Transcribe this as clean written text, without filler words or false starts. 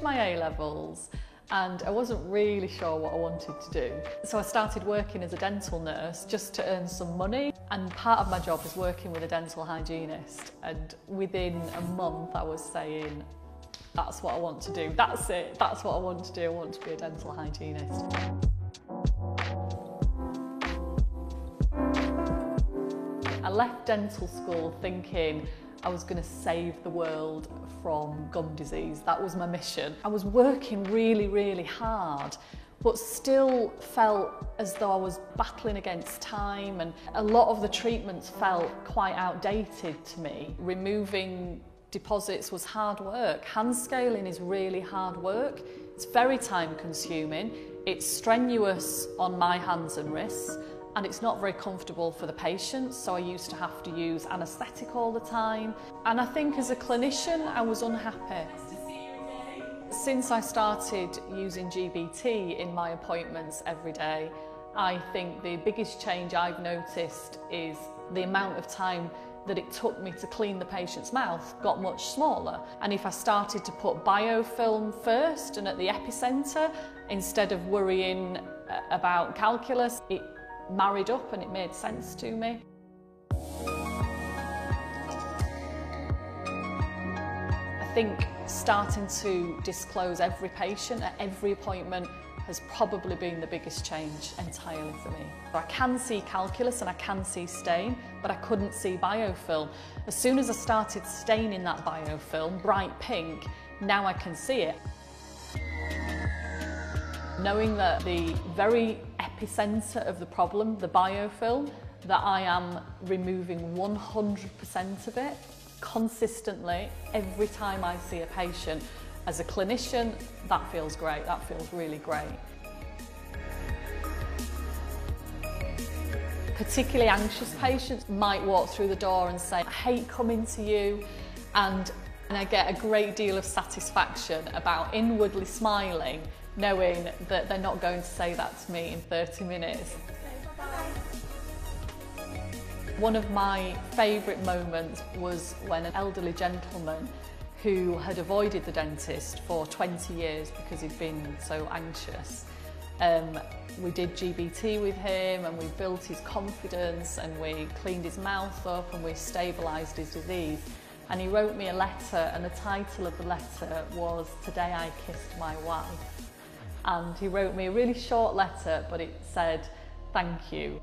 finished my A-levels and I wasn't really sure what I wanted to do. So I started working as a dental nurse just to earn some money, and part of my job was working with a dental hygienist, and within a month I was saying, that's what I want to do, that's it, that's what I want to do, I want to be a dental hygienist. I left dental school thinking I was going to save the world from gum disease. That was my mission. I was working really, really hard, but still felt as though I was battling against time, and a lot of the treatments felt quite outdated to me. Removing deposits was hard work. Hand scaling is really hard work. It's very time consuming. It's strenuous on my hands and wrists, and it's not very comfortable for the patients, so I used to have to use anaesthetic all the time. And I think as a clinician, I was unhappy. Since I started using GBT in my appointments every day, I think the biggest change I've noticed is the amount of time that it took me to clean the patient's mouth got much smaller. And if I started to put biofilm first and at the epicentre, instead of worrying about calculus, it married up and it made sense to me. I think starting to disclose every patient at every appointment has probably been the biggest change entirely for me. I can see calculus and I can see stain, but I couldn't see biofilm. As soon as I started staining that biofilm bright pink, now I can see it. Knowing that the very epicentre of the problem, the biofilm, that I am removing 100% of it consistently every time I see a patient. As a clinician, that feels great, that feels really great. Particularly anxious patients might walk through the door and say, I hate coming to you, and I get a great deal of satisfaction about inwardly smiling, knowing that they're not going to say that to me in 30 minutes. One of my favourite moments was when an elderly gentleman who had avoided the dentist for 20 years because he'd been so anxious. We did GBT with him and we built his confidence and we cleaned his mouth up and we stabilised his disease. And he wrote me a letter, and the title of the letter was "Today I Kissed My Wife." And he wrote me a really short letter, but it said, "Thank you."